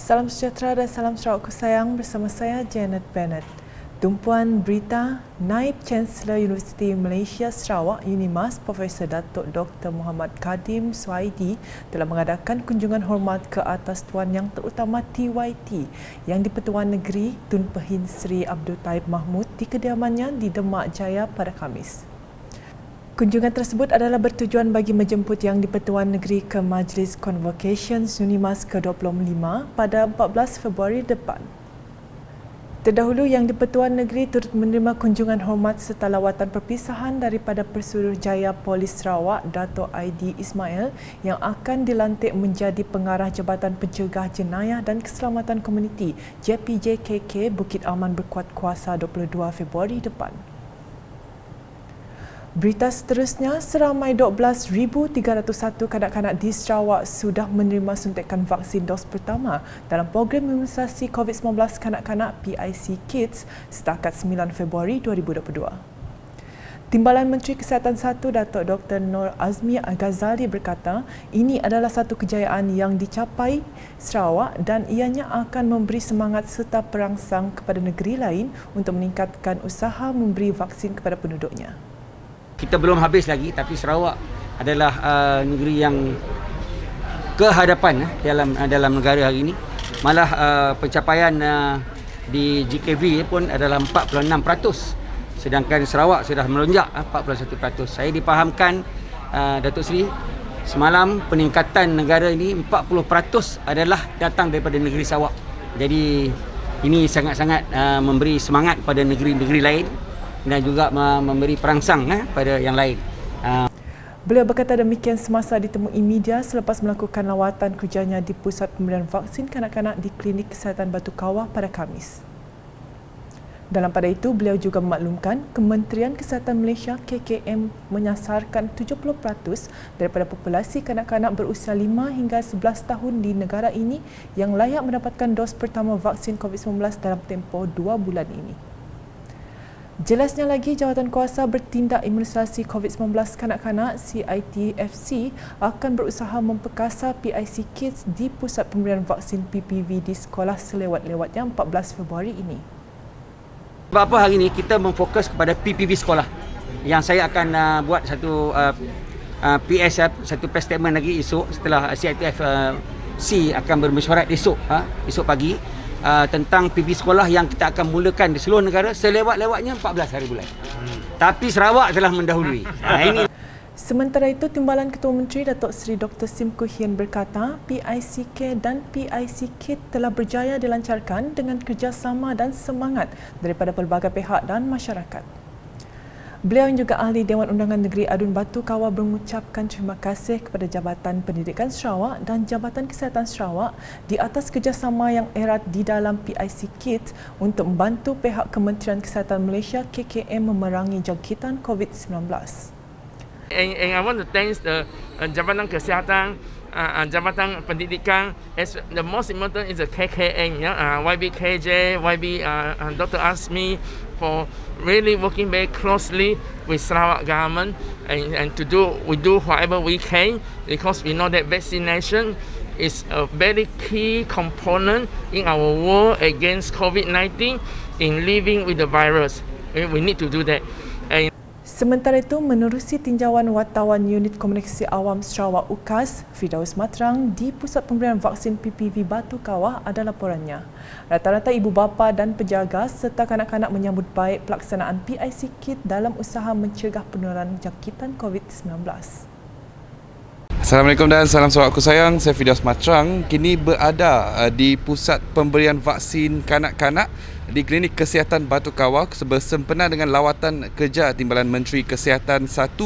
Salam sejahtera dan salam Sarawakku sayang, bersama saya Janet Bennett. Tumpuan berita, Naib Chancellor Universiti Malaysia Sarawak UNIMAS Profesor Datuk Dr. Muhammad Kadim Suhaidi telah mengadakan kunjungan hormat ke atas Tuan Yang Terutama TYT yang di-Pertuan Negeri Tun Pehin Seri Abdul Taib Mahmud di kediamannya di Demak Jaya pada Khamis. Kunjungan tersebut adalah bertujuan bagi menjemput Yang di-Pertuan Negeri ke Majlis Convocations UNIMAS ke-25 pada 14 Februari depan. Terdahulu Yang di-Pertuan Negeri turut menerima kunjungan hormat serta lawatan perpisahan daripada Pesuruhjaya Polis Sarawak Dato' Aidi Ismail yang akan dilantik menjadi Pengarah Jabatan Pencegah Jenayah dan Keselamatan Komuniti JPJKK Bukit Aman Berkuat Kuasa 22 Februari depan. Berita seterusnya, seramai 12,301 kanak-kanak di Sarawak sudah menerima suntikan vaksin dos pertama dalam program imunisasi COVID-19 kanak-kanak PIC Kids setakat 9 Februari 2022. Timbalan Menteri Kesihatan 1 Datuk Dr. Nur Azmi Ghazali berkata, ini adalah satu kejayaan yang dicapai Sarawak dan ianya akan memberi semangat serta perangsang kepada negeri lain untuk meningkatkan usaha memberi vaksin kepada penduduknya. Kita belum habis lagi, tapi Sarawak adalah negeri yang ke hadapan dalam negara hari ini. Malah pencapaian di GKV pun adalah 46%, sedangkan Sarawak sudah melonjak 41%. Saya dipahamkan Datuk Seri semalam peningkatan negara ini 40% adalah datang daripada negeri Sarawak. Jadi ini sangat-sangat memberi semangat kepada negeri-negeri lain dan juga memberi perangsang pada yang lain. Beliau berkata demikian semasa ditemui media selepas melakukan lawatan kerjanya di Pusat Pemberian Vaksin Kanak-kanak di Klinik Kesihatan Batu Kawah pada Khamis. Dalam pada itu, beliau juga memaklumkan Kementerian Kesihatan Malaysia KKM menyasarkan 70% daripada populasi kanak-kanak berusia 5 hingga 11 tahun di negara ini yang layak mendapatkan dos pertama vaksin COVID-19 dalam tempoh 2 bulan ini. Jelasnya lagi, Jawatankuasa Bertindak Imunisasi COVID-19 Kanak-kanak CITFC akan berusaha memperkasa PIC Kids di Pusat Pemberian Vaksin PPV di sekolah selewat-lewatnya 14 Februari ini. Sebab apa hari ini kita memfokus kepada PPV sekolah yang saya akan buat satu PS, satu press statement lagi esok setelah CITFC akan bermesyuarat esok pagi. Tentang PPV sekolah yang kita akan mulakan di seluruh negara selewat-lewatnya 14 hari bulan. Tapi Sarawak telah mendahului. Ini. Sementara itu, Timbalan Ketua Menteri Datuk Seri Dr. Sim Kui Hian berkata, PICK dan PIC Kit telah berjaya dilancarkan dengan kerjasama dan semangat daripada pelbagai pihak dan masyarakat. Beliau yang juga ahli Dewan Undangan Negeri Adun Batu Kawah mengucapkan terima kasih kepada Jabatan Pendidikan Sarawak dan Jabatan Kesihatan Sarawak di atas kerjasama yang erat di dalam PIC Kids untuk membantu pihak Kementerian Kesihatan Malaysia KKM memerangi jangkitan COVID-19. And I want to thank the Jabatan Kesihatan, Jabatan Pendidikan. As the most important is the KKM, YBKJ, Dr. Azmi, for really working very closely with Sarawak government and we do whatever we can, because we know that vaccination is a very key component in our war against COVID-19 in living with the virus. We need to do that. Sementara itu, menerusi tinjauan wartawan Unit Komunikasi Awam Sarawak UKAS, Firdaus Matrang di Pusat Pemberian Vaksin PPV Batu Kawah ada laporannya. Rata-rata ibu bapa dan penjaga serta kanak-kanak menyambut baik pelaksanaan PIC Kit dalam usaha mencegah penularan jangkitan COVID-19. Assalamualaikum dan salam Sarawakku sayang. Saya Firdaus Matrang kini berada di Pusat Pemberian Vaksin Kanak-kanak di Klinik Kesihatan Batu Kawah bersempena dengan lawatan kerja Timbalan Menteri Kesihatan 1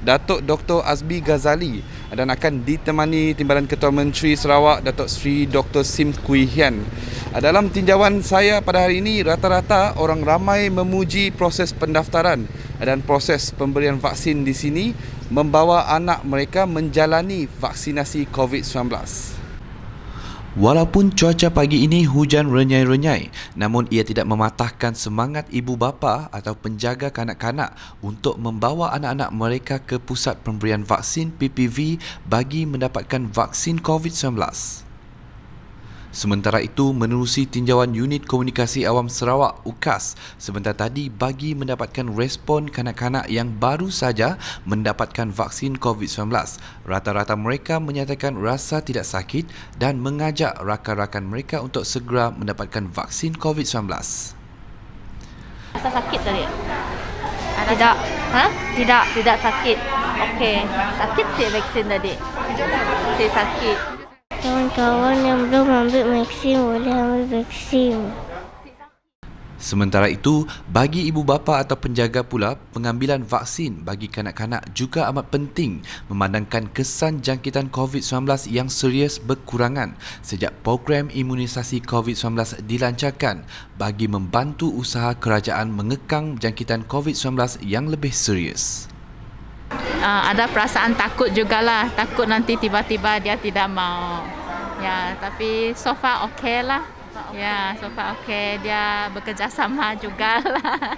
Datuk Dr. Azmi Ghazali dan akan ditemani Timbalan Ketua Menteri Sarawak Datuk Seri Dr. Sim Kui Hian. Dalam tinjauan saya pada hari ini, rata-rata orang ramai memuji proses pendaftaran dan proses pemberian vaksin di sini membawa anak mereka menjalani vaksinasi COVID-19. Walaupun cuaca pagi ini hujan renyai-renyai, namun ia tidak mematahkan semangat ibu bapa atau penjaga kanak-kanak untuk membawa anak-anak mereka ke pusat pemberian vaksin PPV bagi mendapatkan vaksin COVID-19. Sementara itu, menerusi tinjauan Unit Komunikasi Awam Sarawak UKAS sebentar tadi bagi mendapatkan respon kanak-kanak yang baru saja mendapatkan vaksin COVID-19. Rata-rata mereka menyatakan rasa tidak sakit dan mengajak rakan-rakan mereka untuk segera mendapatkan vaksin COVID-19. Rasa sakit tadi? Tidak. Ha? Tidak. Tidak sakit. Okey. Sakit si vaksin tadi? Si sakit. Kawan-kawan yang belum ambil vaksin boleh ambil vaksin. Sementara itu, bagi ibu bapa atau penjaga pula, pengambilan vaksin bagi kanak-kanak juga amat penting memandangkan kesan jangkitan COVID-19 yang serius berkurangan sejak program imunisasi COVID-19 dilancarkan bagi membantu usaha kerajaan mengekang jangkitan COVID-19 yang lebih serius. Ada perasaan takut jugalah, takut nanti tiba-tiba dia tidak mau. Ya, tapi so far okey lah. Ya, so far okey, dia bekerjasama jugalah.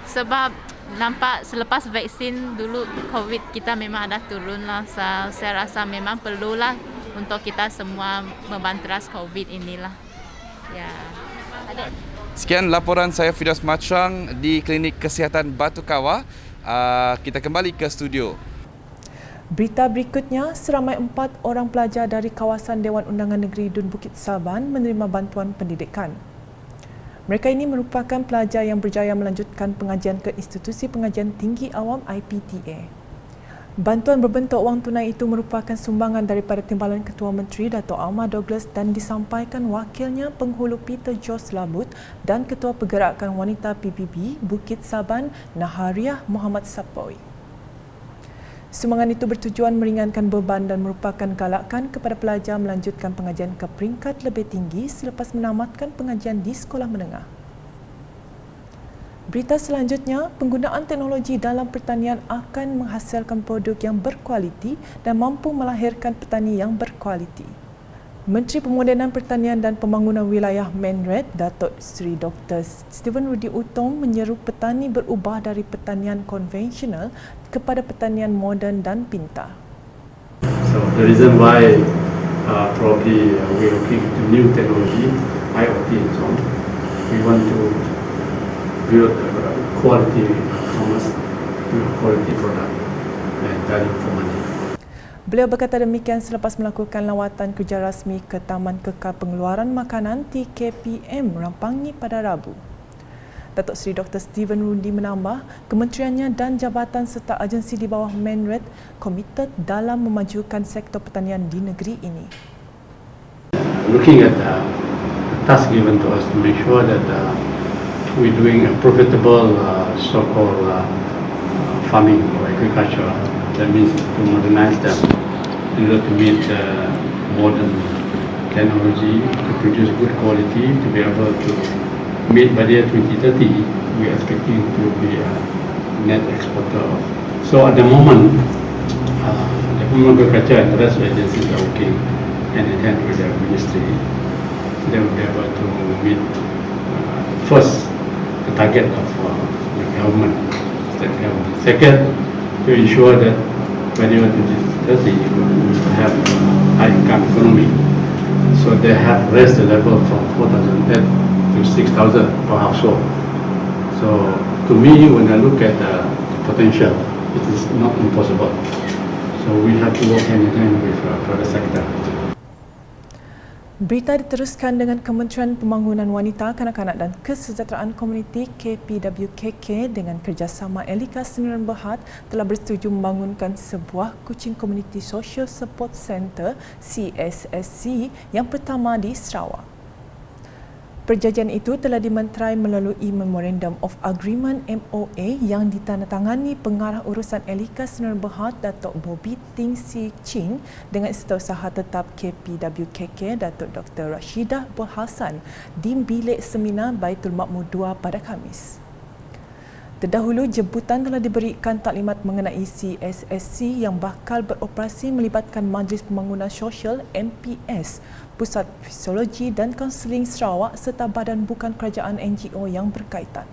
Sebab nampak selepas vaksin dulu COVID kita memang ada turun lah. Saya rasa memang perlulah untuk kita semua membanteras COVID inilah. Ya. Sekian laporan saya Fidas Macang di Klinik Kesihatan Batu Kawah. Kita kembali ke studio. Berita berikutnya, seramai 4 orang pelajar dari kawasan Dewan Undangan Negeri Dun Bukit Saban menerima bantuan pendidikan. Mereka ini merupakan pelajar yang berjaya melanjutkan pengajian ke Institusi Pengajian Tinggi Awam IPTA. Bantuan berbentuk wang tunai itu merupakan sumbangan daripada Timbalan Ketua Menteri Dato' Almar Douglas dan disampaikan wakilnya Penghulu Peter Jos Labut dan Ketua Pergerakan Wanita PBB Bukit Saban Nahariah Muhammad Sapoy. Sumbangan itu bertujuan meringankan beban dan merupakan galakan kepada pelajar melanjutkan pengajian ke peringkat lebih tinggi selepas menamatkan pengajian di sekolah menengah. Berita selanjutnya, penggunaan teknologi dalam pertanian akan menghasilkan produk yang berkualiti dan mampu melahirkan petani yang berkualiti. Menteri Pemodenan Pertanian dan Pembangunan Wilayah Menred, Datuk Seri Dr. Steven Rudi Utom menyeru petani berubah dari pertanian konvensional kepada pertanian moden dan pintar. So the reason why probably we're looking at new technology, IoT and so on, we want to build quality farmers, quality product and value for money. Beliau berkata demikian selepas melakukan lawatan kerja rasmi ke Taman Kekal Pengeluaran Makanan TKPM Rampangi pada Rabu. Datuk Seri Dr. Steven Rudi menambah, kementeriannya dan jabatan serta agensi di bawah Menred komited dalam memajukan sektor pertanian di negeri ini. Looking at the task given to us to make sure that we're doing a profitable so-called farming or agriculture. That means to modernize them in order to meet modern technology, to produce good quality, to be able to meet by the year 2030, we are expecting to be a net exporter. So at the moment, the Department of Agriculture and the rest of the agencies are working hand in hand with the ministry. They will be able to meet first the target of the government, state government. Second, to ensure that by the year 2030 we will have high income economy. So they have raised the level from 4,000 to 6,000 per household. So to me, when I look at the potential, it is not impossible. So we have to work hand in hand with private sector. Berita diteruskan dengan Kementerian Pembangunan Wanita, Kanak-kanak dan Kesejahteraan Komuniti KPWKK dengan kerjasama Elika Sdn Bhd telah bersetuju membangunkan sebuah kucing komuniti Social Support Center CSSC yang pertama di Sarawak. Perjanjian itu telah dimenterai melalui Memorandum of Agreement MOA yang ditandatangani Pengarah Urusan Elika Sdn Bhd Datuk Bobby Ting Si Ching dengan Setiausaha Tetap KPWKK Datuk Dr. Rashidah Berhasan di Bilik Seminar Baitul Makmur 2 pada Khamis. Terdahulu, jemputan telah diberikan taklimat mengenai CSSC yang bakal beroperasi melibatkan Majlis Pembangunan Sosial MPS, Pusat Fisiologi dan Kaunseling Sarawak serta badan bukan kerajaan NGO yang berkaitan.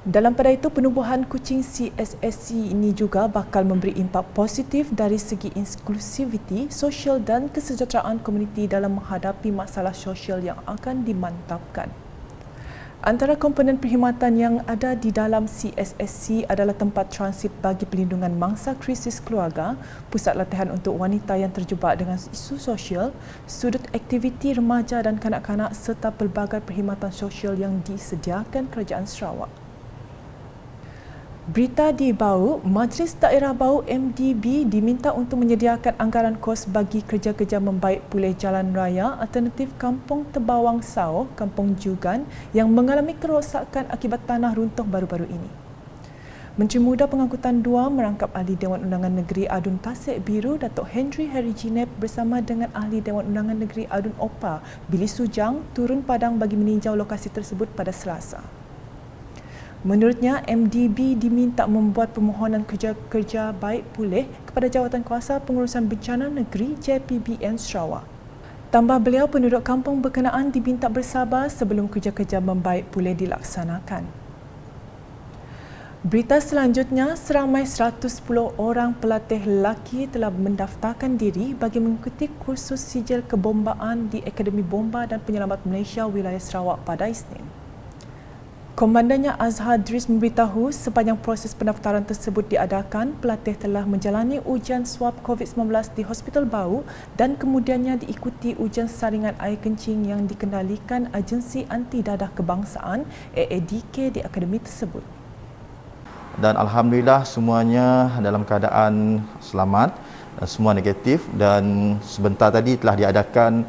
Dalam pada itu, penubuhan kucing CSSC ini juga bakal memberi impak positif dari segi inklusiviti sosial dan kesejahteraan komuniti dalam menghadapi masalah sosial yang akan dimantapkan. Antara komponen perkhidmatan yang ada di dalam CSSC adalah tempat transit bagi pelindungan mangsa krisis keluarga, pusat latihan untuk wanita yang terjebak dengan isu sosial, sudut aktiviti remaja dan kanak-kanak serta pelbagai perkhidmatan sosial yang disediakan Kerajaan Sarawak. Berita di Bau, Majlis Daerah Bau MDB diminta untuk menyediakan anggaran kos bagi kerja-kerja membaik pulih jalan raya alternatif Kampung Tebawang Sao, Kampung Jugan yang mengalami kerosakan akibat tanah runtuh baru-baru ini. Menteri Muda Pengangkutan 2 merangkap Ahli Dewan Undangan Negeri Adun Tasik Biru, Datuk Henry Harry Jineb bersama dengan Ahli Dewan Undangan Negeri Adun Opa, Billy Sujang turun padang bagi meninjau lokasi tersebut pada Selasa. Menurutnya, MDB diminta membuat permohonan kerja-kerja baik pulih kepada Jawatankuasa Pengurusan Bencana Negeri JPBN Sarawak. Tambah beliau, penduduk kampung berkenaan diminta bersabar sebelum kerja-kerja membaik pulih dilaksanakan. Berita selanjutnya, seramai 110 orang pelatih lelaki telah mendaftarkan diri bagi mengikuti kursus sijil kebombaan di Akademi Bomba dan Penyelamat Malaysia Wilayah Sarawak pada Isnin. Komandannya Azhar Dris memberitahu sepanjang proses pendaftaran tersebut diadakan, pelatih telah menjalani ujian swab COVID-19 di Hospital Bau dan kemudiannya diikuti ujian saringan air kencing yang dikendalikan Agensi Anti Dadah Kebangsaan AADK di akademi tersebut. Dan Alhamdulillah semuanya dalam keadaan selamat, semua negatif, dan sebentar tadi telah diadakan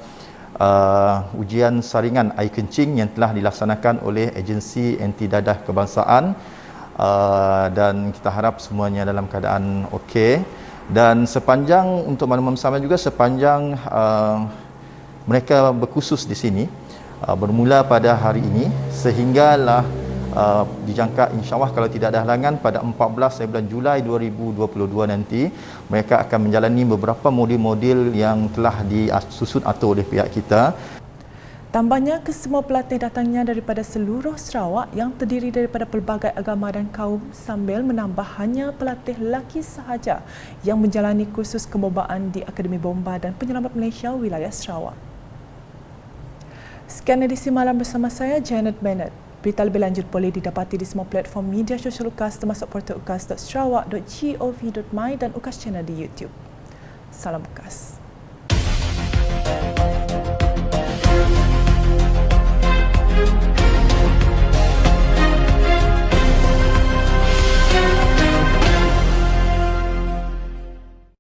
ujian saringan air kencing yang telah dilaksanakan oleh Agensi Anti Dadah Kebangsaan, dan kita harap semuanya dalam keadaan okey. Dan sepanjang, untuk makluman bersama juga, sepanjang mereka berkursus di sini bermula pada hari ini sehinggalah dijangka insyaAllah kalau tidak ada halangan pada 14 bulan Julai 2022 nanti mereka akan menjalani beberapa modul-modul yang telah disusun atur oleh pihak kita. Tambahnya, kesemua pelatih datangnya daripada seluruh Sarawak yang terdiri daripada pelbagai agama dan kaum, sambil menambah hanya pelatih lelaki sahaja yang menjalani kursus kebombaan di Akademi Bomba dan Penyelamat Malaysia Wilayah Sarawak. Sekian edisi malam bersama saya, Janet Bennett. Berita lebih lanjut boleh didapati di semua platform media sosial UKAS termasuk portal ukas.sarawak.gov.my dan UKAS Channel di YouTube. Salam UKAS.